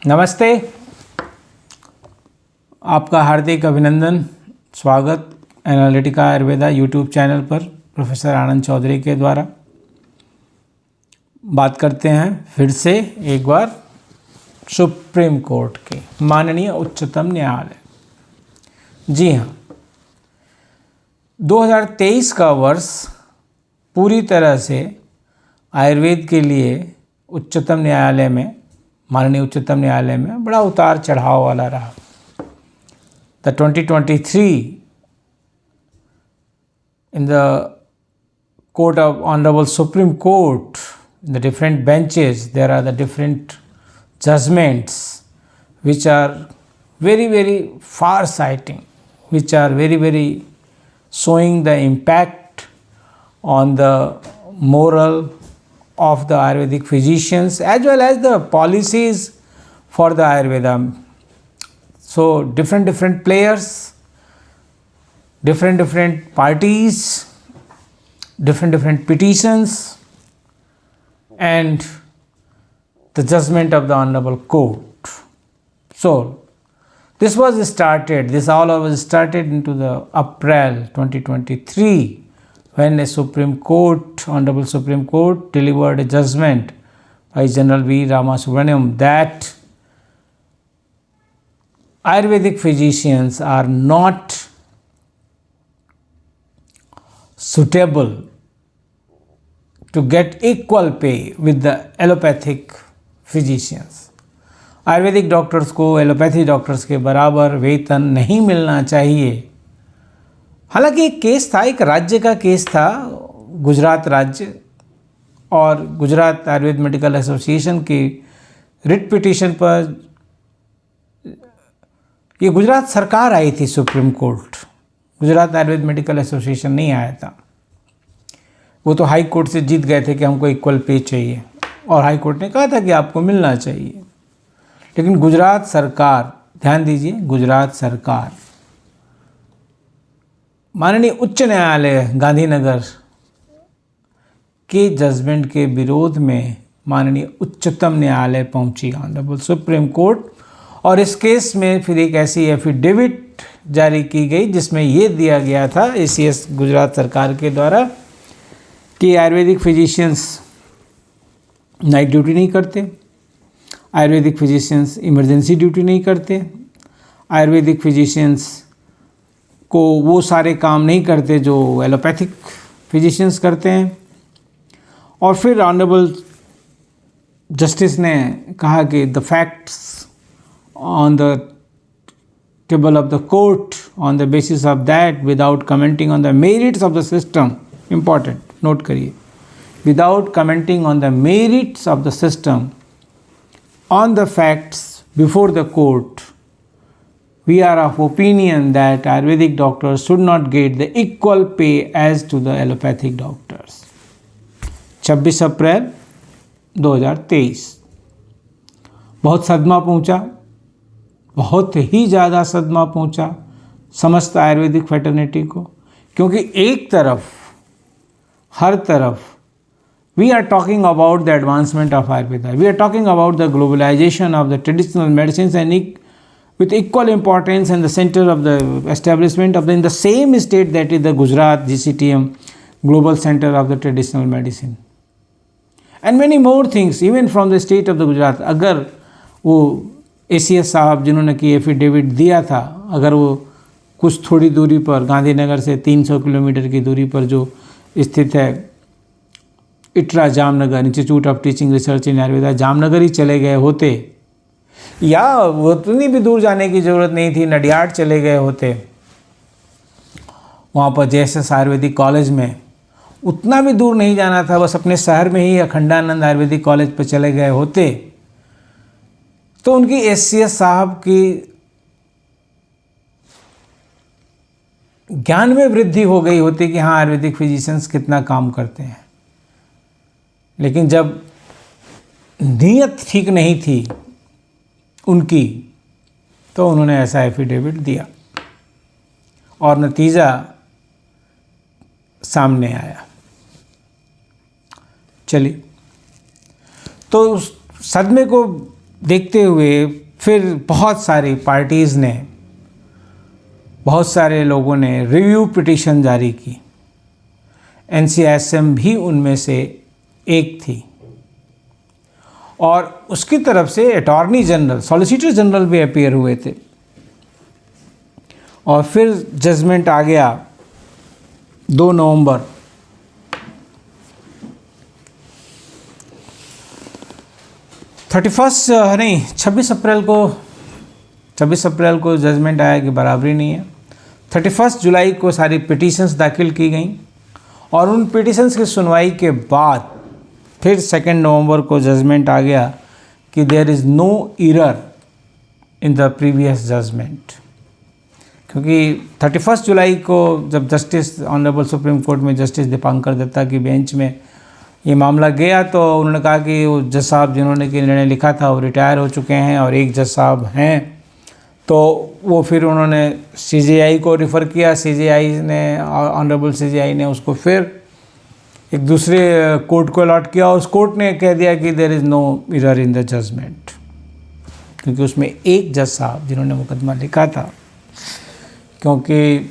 नमस्ते, आपका हार्दिक अभिनंदन, स्वागत एनालिटिका आयुर्वेदा यूट्यूब चैनल पर प्रोफेसर आनंद चौधरी के द्वारा। बात करते हैं फिर से एक बार सुप्रीम कोर्ट के, माननीय उच्चतम न्यायालय। जी हाँ, 2023 का वर्ष पूरी तरह से आयुर्वेद के लिए उच्चतम न्यायालय में, माननीय उच्चतम न्यायालय में बड़ा उतार चढ़ाव वाला रहा। The 2023 in the court of Honorable Supreme Court, in the different benches, there are the different judgments which are very far-sighting, which are very showing the impact on the moral of the Ayurvedic physicians as well as the policies for the Ayurveda. So different players, different parties, different petitions, and the judgment of the Honorable Court. So this was started, this all was started into the April 2023 when a Supreme Court, Honorable Supreme Court delivered a judgment by General V. Ramasubramanian that Ayurvedic physicians are not suitable to get equal pay with the allopathic physicians. Ayurvedic doctors को allopathy doctors के बराबर वेतन नहीं मिलना चाहिए। हालांकि एक case था, एक राज्य का केस था, गुजरात राज्य और गुजरात आयुर्वेद मेडिकल एसोसिएशन की रिट पिटीशन पर ये गुजरात सरकार आई थी supreme court. Gujarat Ayurveda medical association नहीं आया था। वो तो हाई कोर्ट से जीत गए थे कि हमको इक्वल पे चाहिए और हाई कोर्ट ने कहा था कि आपको मिलना चाहिए। लेकिन गुजरात सरकार, ध्यान दीजिए, गुजरात सरकार माननीय उच्च न्यायालय गांधीनगर के जजमेंट के विरोध में माननीय उच्चतम न्यायालय पहुंची, ऑनरेबल सुप्रीम कोर्ट। और इस केस में फिर एक ऐसी एफिडेविट जारी की गई जिसमें ये दिया गया था एसीएस गुजरात सरकार के द्वारा कि आयुर्वेदिक फिजिशियंस नाइट ड्यूटी नहीं करते, आयुर्वेदिक फिजिशियंस इमरजेंसी ड्यूटी नहीं करते, आयुर्वेदिक फिजिशियंस को वो सारे काम नहीं करते जो एलोपैथिक फिजिशियंस करते हैं। और फिर ऑनरेबल जस्टिस ने कहा कि the facts on the table of the court on the basis of that without commenting on the merits of the system, important note करिए, without commenting on the merits of the system on the facts before the court, we are of opinion that Ayurvedic doctors should not get the equal pay as to the allopathic doctors. 26 अप्रैल 2023 बहुत सदमा पहुंचा, बहुत ही ज़्यादा सदमा पहुंचा समस्त Ayurvedic fraternity को, क्योंकि एक तरफ, हर तरफ we are talking about the advancement of Ayurveda. We are talking about the globalization of the traditional medicines and with equal importance in the center of the establishment of in the same state that is the Gujarat GCTM, Global Center of the Traditional Medicine. And many more things, even from the state of the Gujarat. अगर वो ACS साहब जिन्होंने कि affidavit दिया था, अगर वो कुछ थोड़ी दूरी पर गांधीनगर से 300 किलोमीटर की दूरी पर जो स्थित है ITRA Jamnagar, institute of teaching research in Ayurveda, Jamnagar ही चले गए होते, या वो उतनी भी दूर जाने की ज़रूरत नहीं थी, नडियाड चले गए होते, वहाँ पर जेएसएस आयुर्वेदिक कॉलेज में उतना भी दूर नहीं जाना था, बस अपने शहर में ही अखंडानंद आयुर्वेदिक कॉलेज पर चले गए होते, तो उनकी एसीएस साहब की ज्ञान में वृद्धि हो गई होती कि हाँ आयुर्वेदिक फिजिशियंस कितना काम करते हैं। लेकिन जब नीयत ठीक नहीं थी उनकी, तो उन्होंने ऐसा एफिडेविट दिया और नतीजा सामने आया। चलिए, तो उस सदमे को देखते हुए फिर बहुत सारी पार्टीज़ ने, बहुत सारे लोगों ने रिव्यू पिटीशन जारी की। NCISM भी उनमें से एक थी और उसकी तरफ से अटॉर्नी जनरल, सॉलिसिटर जनरल भी अपीयर हुए थे। और फिर जजमेंट आ गया 2 नवंबर 26 अप्रैल को जजमेंट आया कि बराबरी नहीं है। 31 जुलाई को सारी पिटीशंस दाखिल की गई और उन पिटीशंस की सुनवाई के बाद फिर 2 नवंबर को जजमेंट आ गया कि there is no error in the previous judgment. क्योंकि 31 जुलाई को जब जस्टिस ऑनरेबल सुप्रीम कोर्ट में जस्टिस दीपांकर दत्ता की बेंच में ये मामला गया तो उन्होंने कहा कि वो जज साहब जिन्होंने कि निर्णय लिखा था वो रिटायर हो चुके हैं और एक जज साहब हैं। तो वो फिर उन्होंने CJI को रिफ़र किया। CJI ने, ऑनरेबल CJI ने उसको फिर एक दूसरे कोर्ट को अलॉट किया और उस कोर्ट ने कह दिया कि there is no error in the judgment, क्योंकि उसमें एक जज साहब जिन्होंने मुकदमा लिखा था, क्योंकि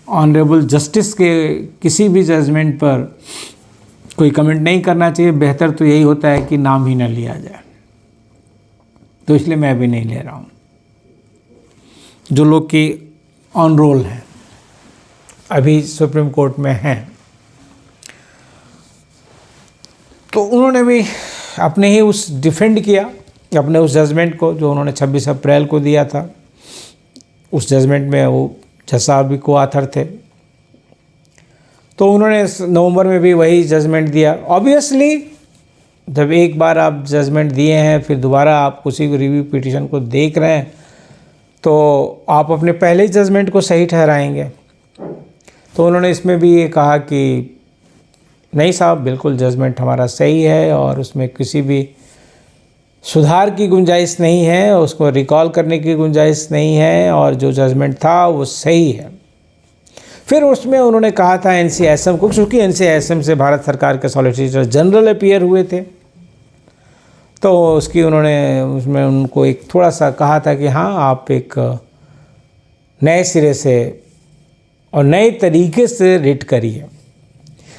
ऑनरेबल जस्टिस के किसी भी जजमेंट पर कोई कमेंट नहीं करना चाहिए। बेहतर तो यही होता है कि नाम ही न लिया जाए, तो इसलिए मैं भी नहीं ले रहा हूँ। जो लोग कि ऑन रोल हैं, अभी सुप्रीम कोर्ट में हैं, तो उन्होंने भी अपने ही उस डिफेंड किया अपने उस जजमेंट को जो उन्होंने 26 अप्रैल को दिया था। उस जजमेंट में वो जज साहब भी को ऑथर थे, तो उन्होंने नवंबर में भी वही जजमेंट दिया। ऑब्वियसली जब एक बार आप जजमेंट दिए हैं फिर दोबारा आप किसी को रिव्यू पिटीशन को देख रहे हैं तो आप अपने पहले जजमेंट को सही ठहराएंगे। तो उन्होंने इसमें भी ये कहा कि नहीं साहब, बिल्कुल जजमेंट हमारा सही है और उसमें किसी भी सुधार की गुंजाइश नहीं है, उसको रिकॉल करने की गुंजाइश नहीं है और जो जजमेंट था वो सही है। फिर उसमें उन्होंने कहा था NCISM को, क्योंकि NCISM से भारत सरकार के सॉलिसिटर जनरल अपीयर हुए थे, तो उसमें उनको एक थोड़ा सा कहा था कि हाँ आप एक नए सिरे से और नए तरीके से रिट करिए।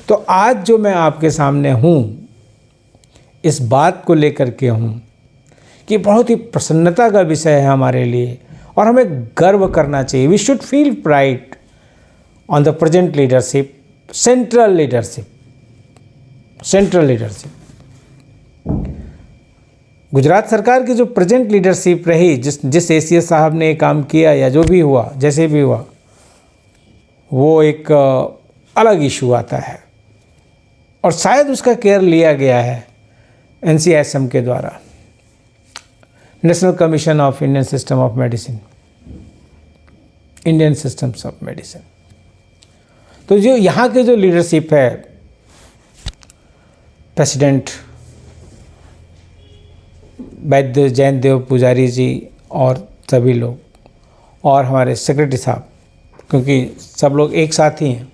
तो आज जो मैं आपके सामने हूँ इस बात को लेकर के हूँ कि बहुत ही प्रसन्नता का विषय है हमारे लिए और हमें गर्व करना चाहिए। We should feel pride on the present leadership, central leadership. Gujarat सरकार की जो प्रेजेंट लीडरशिप रही, जिस ACS साहब ने काम किया या जो भी हुआ, जैसे भी हुआ, वो एक अलग इशू आता है और शायद उसका केयर लिया गया है NCISM के द्वारा, national commission of Indian system of medicine, Indian systems of medicine. तो जो यहाँ के जो लीडरशिप है, प्रेसिडेंट वैद्य जयंत देव पुजारी जी और सभी लोग और हमारे सेक्रेटरी साहब, क्योंकि सब लोग एक साथ ही हैं।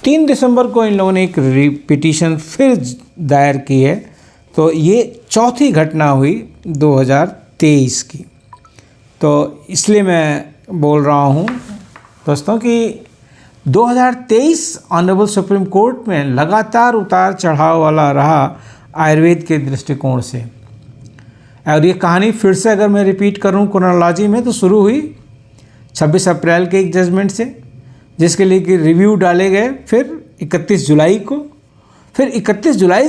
3 दिसंबर को इन लोगों ने एक पिटीशन फिर दायर की है। तो ये चौथी घटना हुई 2023 की। तो इसलिए मैं बोल रहा हूँ दोस्तों कि 2023 ऑनरेबल सुप्रीम कोर्ट में लगातार उतार चढ़ाव वाला रहा आयुर्वेद के दृष्टिकोण से। और ये कहानी फिर से अगर मैं रिपीट करूँ क्रोनोलॉजी में, तो शुरू हुई 26 अप्रैल के एक जजमेंट से, जिसके लिए कि रिव्यू डाले गए फिर 31 जुलाई को। फिर 31 जुलाई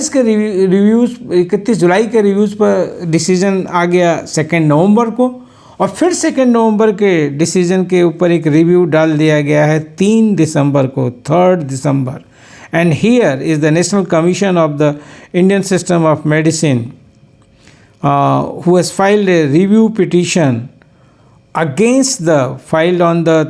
के रिव्यूज़ पर डिसीजन आ गया 2 नवंबर को, और फिर 2 नवंबर के डिसीजन के ऊपर एक रिव्यू डाल दिया गया है 3 दिसंबर को, 3 दिसंबर। And here is the national commission of the Indian system of medicine who has filed a review petition against the filed on the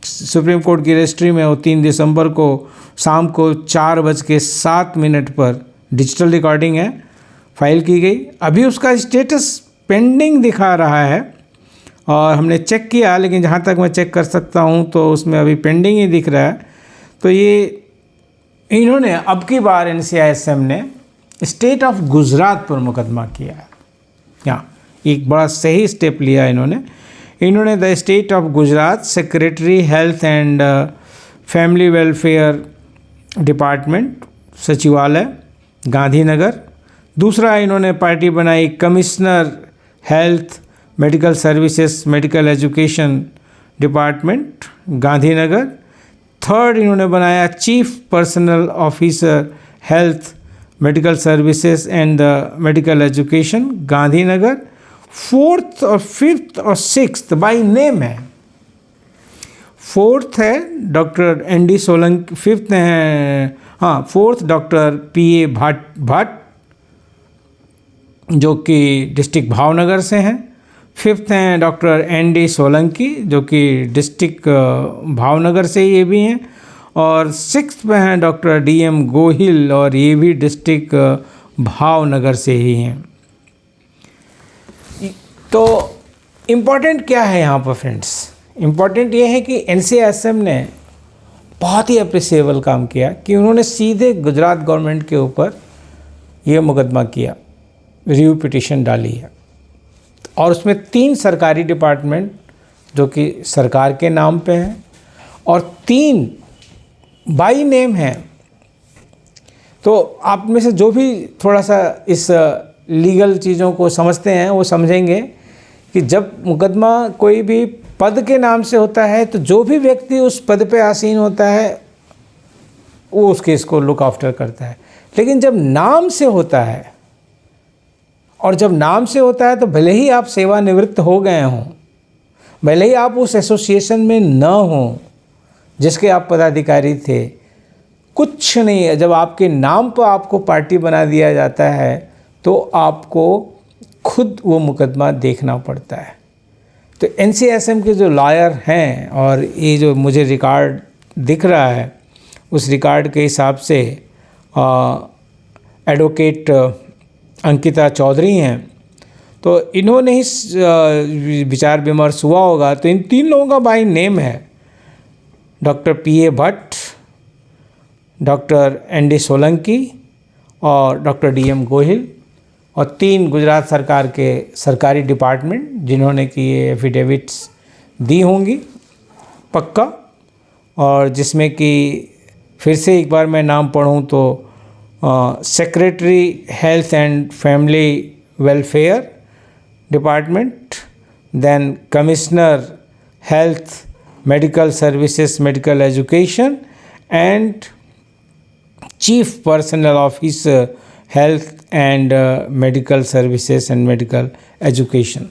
supreme court की रजिस्ट्री में वो 3 दिसंबर को शाम को 4:07 पर डिजिटल रिकॉर्डिंग है, फाइल की गई। अभी उसका स्टेटस पेंडिंग दिखा रहा है और हमने चेक किया, लेकिन जहाँ तक मैं चेक कर सकता हूँ तो उसमें अभी पेंडिंग ही दिख रहा है। तो ये इन्होंने अब की बार NCISM ने स्टेट ऑफ गुजरात पर मुकदमा किया है। यहाँ एक बड़ा सही स्टेप लिया इन्होंने the state of Gujarat secretary health and family welfare department सचिवालय गांधीनगर। दूसरा इन्होंने पार्टी बनाई commissioner health medical services medical education department Gandhinagar. Third इन्होंने बनाया chief personal officer health medical services and the medical education Gandhinagar. Fourth और फिफ्थ और सिक्स्थ बाय नेम है। Fourth है डॉक्टर एन.डी. सोलंकी, फिफ्थ है फोर्थ डॉक्टर पी.ए. भट्ट जो कि डिस्ट्रिक्ट भावनगर से हैं। फिफ्थ हैं डॉक्टर एन.डी. सोलंकी जो कि डिस्ट्रिक्ट भावनगर से ये भी हैं। और सिक्स्थ में हैं डॉक्टर डी.एम. गोहिल और ये भी डिस्ट्रिक्ट भावनगर से ही हैं। तो इम्पॉर्टेंट क्या है यहाँ पर फ्रेंड्स? इम्पॉर्टेंट ये है कि NCSM ने बहुत ही अप्रिसिएबल काम किया कि उन्होंने सीधे गुजरात गवर्नमेंट के ऊपर ये मुकदमा किया, रिव्यू पिटीशन डाली है। और उसमें 3 सरकारी डिपार्टमेंट जो कि सरकार के नाम पे हैं और 3 बाई नेम हैं। तो आप में से जो भी थोड़ा सा इस लीगल चीज़ों को समझते हैं वो समझेंगे कि जब मुकदमा कोई भी पद के नाम से होता है तो जो भी व्यक्ति उस पद पे आसीन होता है वो उस केस को लुक आफ्टर करता है। लेकिन जब नाम से होता है और जब नाम से होता है तो भले ही आप सेवानिवृत्त हो गए हों, भले ही आप उस एसोसिएशन में न हों जिसके आप पदाधिकारी थे, कुछ नहीं है। जब आपके नाम पर आपको पार्टी बना दिया जाता है तो आपको खुद वो मुकदमा देखना पड़ता है। तो NCSM के जो लॉयर हैं और ये जो मुझे रिकॉर्ड दिख रहा है उस रिकॉर्ड के हिसाब से एडवोकेट अंकिता चौधरी हैं। तो इन्होंने ही विचार विमर्श हुआ होगा। तो इन 3 लोगों का बाई नेम है doctor P.A. Bhatt, doctor ND. Solanki और डॉक्टर D.M. गोहिल और 3 गुजरात सरकार के सरकारी डिपार्टमेंट जिन्होंने कि ये एफिडेविट्स दी होंगी पक्का। और जिसमें कि फिर से एक बार मैं नाम पढ़ूं तो secretary health and family welfare department, then commissioner health medical services medical education and chief personal officer health and medical services and medical education.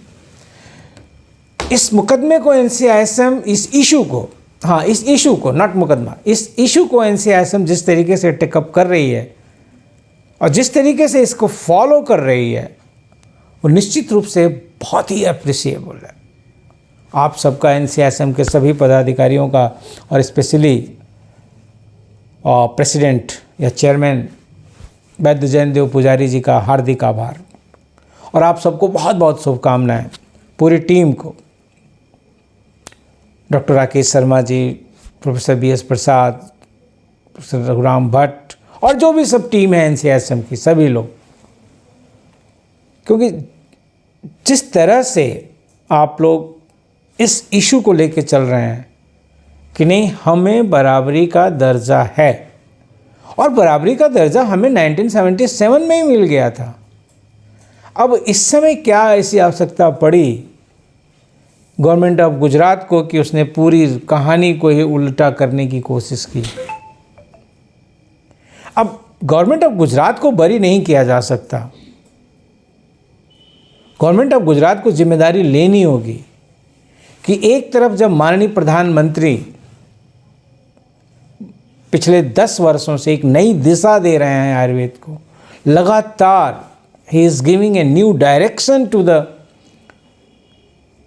इस मुकदमे को NCSM इस इशू को नॉट मुकदमा, इस इशू को NCSM जिस तरीके से टेकअप कर रही है और जिस तरीके से इसको फॉलो कर रही है वो निश्चित रूप से बहुत ही अप्रिसिएबल है। आप सबका NCSM के सभी पदाधिकारियों का और स्पेशली प्रेसिडेंट या चेयरमैन वैद्य जैन देव पुजारी जी का हार्दिक आभार। और आप सबको बहुत बहुत शुभकामनाएं, पूरी टीम को, doctor Rakesh Sharma ji, professor B.S. प्रसाद, प्रोफेसर रघुराम भट्ट और जो भी सब टीम है NCSM की, सभी लोग। क्योंकि जिस तरह से आप लोग इस इशू को लेके चल रहे हैं कि नहीं हमें बराबरी का दर्जा है, और बराबरी का दर्जा हमें 1977 में ही मिल गया था। अब इस समय क्या ऐसी आवश्यकता पड़ी गवर्नमेंट ऑफ गुजरात को कि उसने पूरी कहानी को ही उल्टा करने की कोशिश की? अब गवर्नमेंट ऑफ गुजरात को बरी नहीं किया जा सकता। गवर्नमेंट ऑफ गुजरात को जिम्मेदारी लेनी होगी कि एक तरफ जब माननीय प्रधानमंत्री पिछले 10 वर्षों से एक नई दिशा दे रहे हैं आयुर्वेद को, लगातार ही is giving a new direction to the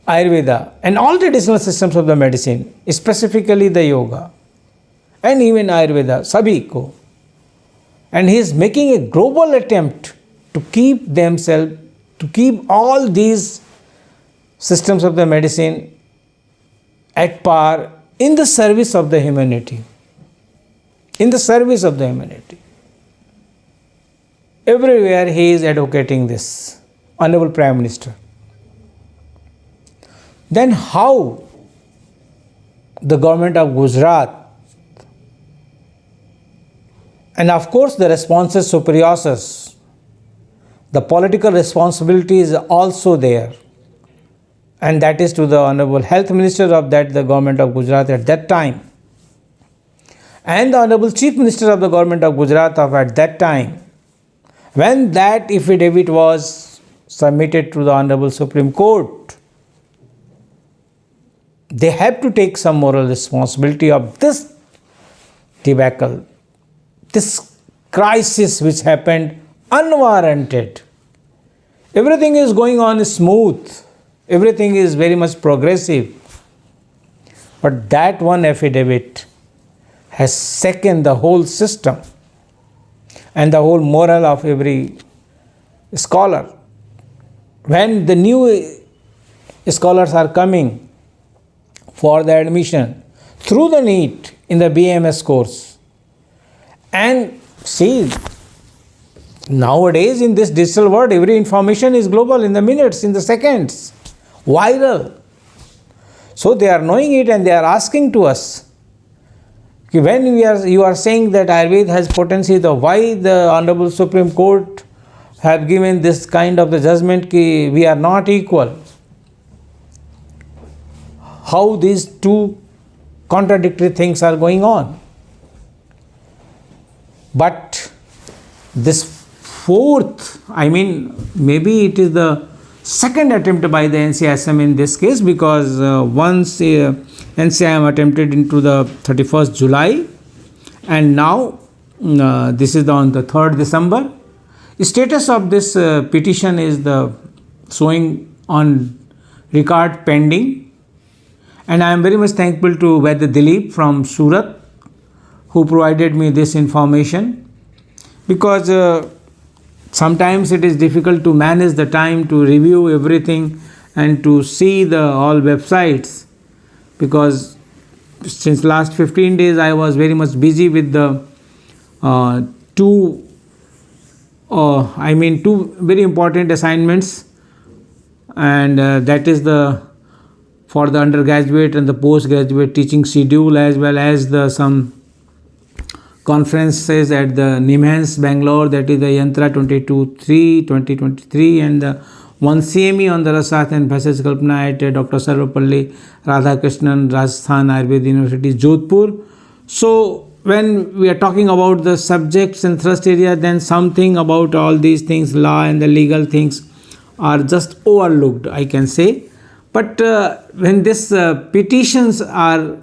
Ayurveda and all traditional systems of the medicine, specifically the yoga and even Ayurveda, सभी को, and he is making a global attempt to keep all these systems of the medicine at par in the service of the humanity, everywhere he is advocating this, Honorable Prime Minister. Then how the government of Gujarat, and of course the responsus superiores, the political responsibility is also there, and that is to the Honorable Health Minister of that the government of Gujarat at that time, and the Honorable Chief Minister of the government of Gujarat of at that time, when that affidavit was submitted to the Honorable Supreme Court. They have to take some moral responsibility of this debacle, this crisis which happened unwarranted. Everything is going on smooth, everything is very much progressive, but that one affidavit has shaken the whole system and the whole moral of every scholar. When the new scholars are coming for the admission through the NEET in the BMS course, and see, nowadays in this digital world, every information is global, in the minutes, in the seconds, viral. So they are knowing it and they are asking to us, when you are saying that Ayurveda has potency, why the Honorable Supreme Court have given this kind of the judgment ki we are not equal? How these two contradictory things are going on? But this fourth, maybe it is the second attempt by the NCISM in this case, because once NCIM attempted into the 31st July, and now this is on the 3rd December. Status of this petition is the showing on record pending, and I am very much thankful to Vaidya Dilip from Surat who provided me this information, because sometimes it is difficult to manage the time to review everything and to see the all websites, because since last 15 days I was very much busy with the two very important assignments, and that is for the undergraduate and the postgraduate teaching schedule, as well as some conferences at the NIMHANS Bangalore, that is the Yantra 2023, and the one CME on the Rasat and Bhaishya Kalpana at Dr. Sarvapalli Radhakrishnan Rajasthan Ayurveda University, Jodhpur. So when we are talking about the subjects and thrust area, then something about all these things, law and the legal things, are just overlooked, I can say. But when these petitions are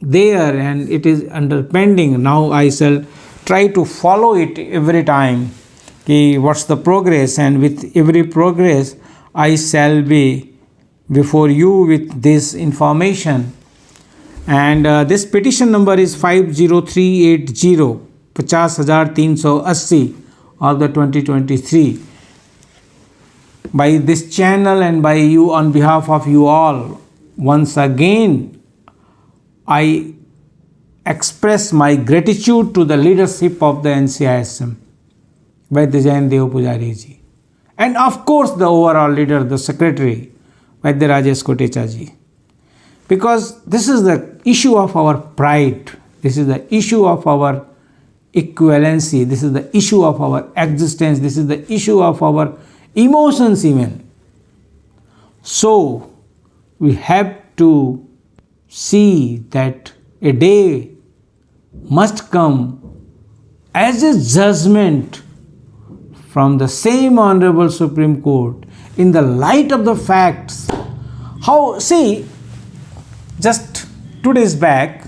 there and it is under pending, now I shall try to follow it every time. What's the progress, and with every progress I shall be before you with this information. And this petition number is 50380 50,380 of the 2023. By this channel and by you, on behalf of you all, once again I express my gratitude to the leadership of the NCISM, Vaidya Jain Dev Pujari ji, and of course the overall leader, the secretary, Vaidya Rajesh Kotecha ji, because this is the issue of our pride, this is the issue of our equivalency, this is the issue of our existence, this is the issue of our emotions even. So we have to see that a day must come as a judgment from the same Honorable Supreme Court in the light of the facts. Just 2 days back,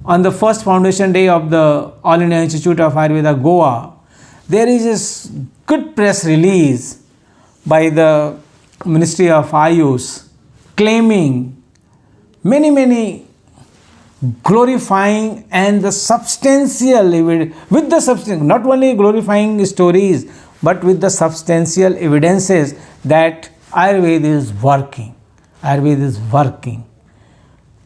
on the first foundation day of the All India Institute of Ayurveda, Goa, there is a good press release by the Ministry of Ayush claiming many glorifying and the substantial evidence, with the substance, not only glorifying stories, but with the substantial evidences that Ayurveda is working. Ayurveda is working.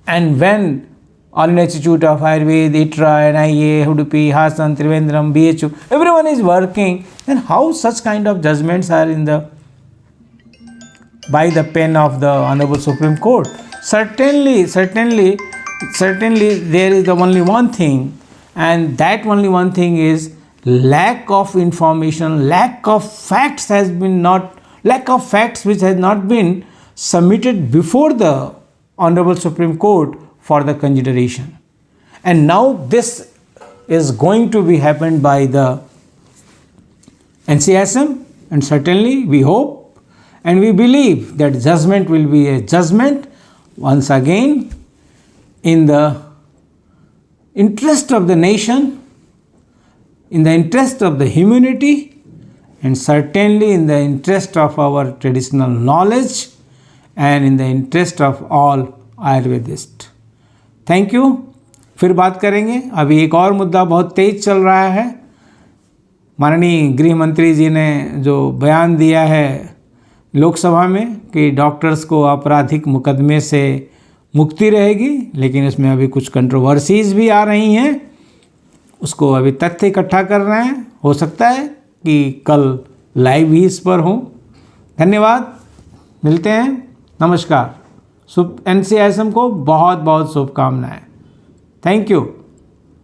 And when All India Institute of Ayurveda, ITRA, NIA, Udupi, Hassan, Trivandrum, BHU, everyone is working. Then how such kind of judgments are by the pen of the Honorable Supreme Court? Certainly there is the only one thing, and that only one thing is lack of information, lack of facts which has not been submitted before the Honorable Supreme Court for the consideration. And now this is going to be happened by the NCSM, and certainly we hope and we believe that judgment will be a judgment once again in the interest of the nation, in the interest of the humanity, and certainly in the interest of our traditional knowledge and in the interest of all Ayurvedists. Thank you. फिर बात करेंगे। अभी एक और मुद्दा बहुत तेज चल रहा है। माननीय गृह मंत्री जी ने जो बयान दिया है लोकसभा में कि डॉक्टर्स को आपराधिक मुकदमे से मुक्ति रहेगी, लेकिन इसमें अभी कुछ कंट्रोवर्सीज भी आ रही हैं। उसको अभी तथ्य इकट्ठा कर रहे हैं। हो सकता है कि कल लाइव ही इस पर हों। धन्यवाद, मिलते हैं, नमस्कार। NCSM को बहुत बहुत शुभकामनाएं। Thank you.